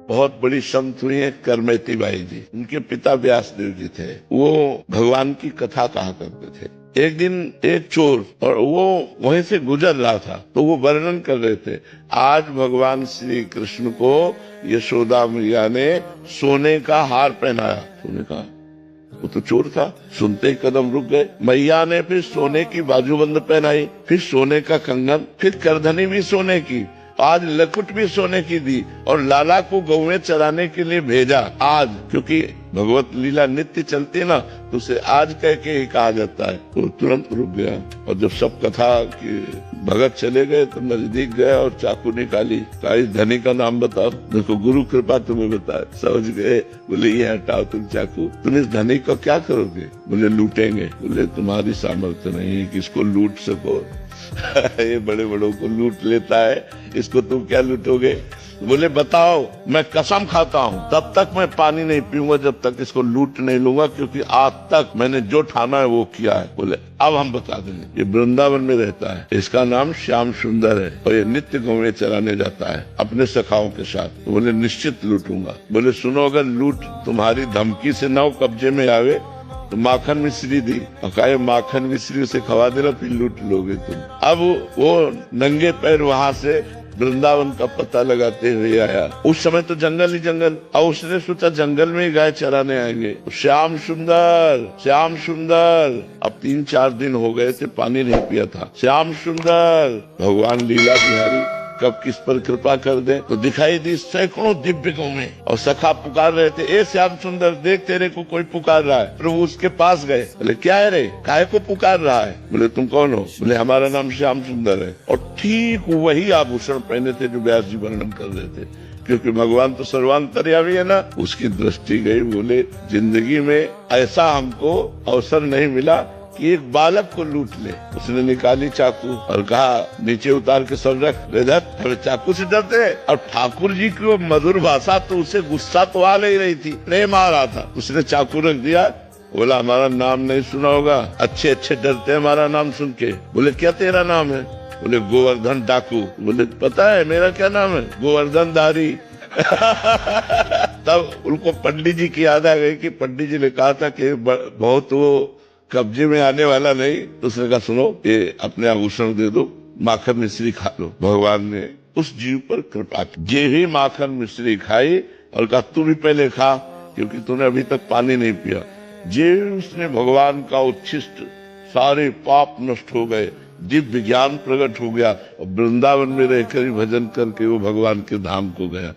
बहुत बड़ी संत हुई है करमेती बाई जी। उनके पिता व्यासदेव जी थे। वो भगवान की कथा कहा करते थे। एक दिन एक चोर और वो वहीं से गुजर रहा था, तो वो वर्णन कर रहे थे, आज भगवान श्री कृष्ण को यशोदा मैया ने सोने का हार पहनाया। सोने का, वो तो चोर था। सुनते ही कदम रुक गए। मैया ने फिर सोने की बाजूबंद पहनाई, फिर सोने का कंगन, फिर करधनी भी सोने की, आज लकुट भी सोने की दी और लाला को गौवें चराने के लिए भेजा। आज, क्योंकि भगवत लीला नित्य चलती है ना, तो उसे आज कह के ही कहा जाता है। तो तुरंत रुक गया और जब सब कथा की भगत चले गए तो नजदीक गया और चाकू निकाली। कहा, इस धनी का नाम बताओ। देखो गुरु कृपा तुम्हें बताए। समझ गए। बोले ये हटाओ तुम चाकू। तुम इस धनी को क्या करोगे? बोले लूटेंगे। बोले तुम्हारी सामर्थ्य नहीं है कि इसको लूट सको। ये बड़े बड़ों को लूट लेता है, इसको तुम क्या लूटोगे? बोले बताओ। मैं कसम खाता हूँ तब तक मैं पानी नहीं पीऊंगा जब तक इसको लूट नहीं लूंगा, क्योंकि आज तक मैंने जो ठाना है वो किया है। बोले अब हम बता देंगे। ये वृंदावन में रहता है, इसका नाम श्याम सुंदर है और ये नित्य गौवें चराने जाता है अपने सखाओं के साथ। बोले निश्चित लूटूंगा। बोले सुनो, अगर लूट तुम्हारी धमकी से ना कब्जे में आवे तो माखन मिश्री दी, और कहा माखन मिश्री उसे खवा देना, फिर लूट लोगे तुम। अब वो नंगे पैर वहां से वृंदावन का पता लगाते हुए आया। उस समय तो जंगल ही जंगल, और उसने सोचा जंगल में ही गाय चराने आएंगे। श्याम सुंदर, श्याम सुंदर। अब 3-4 दिन हो गए थे, पानी नहीं पिया था। श्याम सुंदर। भगवान लीला बिहारी कब किस पर कृपा कर दे। तो दिखाई दी सैकड़ों दिव्य गौवें और सखा पुकार रहे थे, ए श्याम सुंदर देख तेरे को कोई पुकार रहा है। प्रभु उसके पास गए। बोले क्या है रे, काहे को पुकार रहा है? बोले तुम कौन हो? बोले हमारा नाम श्याम सुंदर है। और ठीक वही आभूषण पहने थे जो व्यास जी वर्णन कर रहे थे, क्योंकि भगवान तो सर्वांतर्यामी है ना। उसकी दृष्टि गई। बोले जिंदगी में ऐसा हमको अवसर नहीं मिला कि एक बालक को लूट ले। उसने निकाली चाकू और कहा नीचे उतार के सब रख। अरे चाकू से डरते हैं। और ठाकुर जी की वो मधुर भाषा तो उसे गुस्सा तो आ नहीं रही थी, प्रेम आ रहा था। उसने चाकू रख दिया। बोला हमारा नाम नहीं सुना होगा, अच्छे अच्छे डरते हैं हमारा नाम सुन के। बोले क्या तेरा नाम है? बोले गोवर्धन डाकू। बोले पता है मेरा क्या नाम है? गोवर्धन धारी। तब उनको पंडित जी की याद आ गई कि पंडित जी ने कहा था कि बहुत वो कब्जे में आने वाला नहीं। तो उसने कहा सुनो, ये अपने आभूषण दे दो, माखन मिश्री खा लो। भगवान ने उस जीव पर कृपा की। ये ही माखन मिश्री खाई और कहा तू भी पहले खा, क्योंकि तूने अभी तक पानी नहीं पिया। जे उसने भगवान का उच्छिष्ट, सारे पाप नष्ट हो गए, दिव्य ज्ञान प्रकट हो गया और वृंदावन में रहकर ही भजन करके वो भगवान के धाम को गया।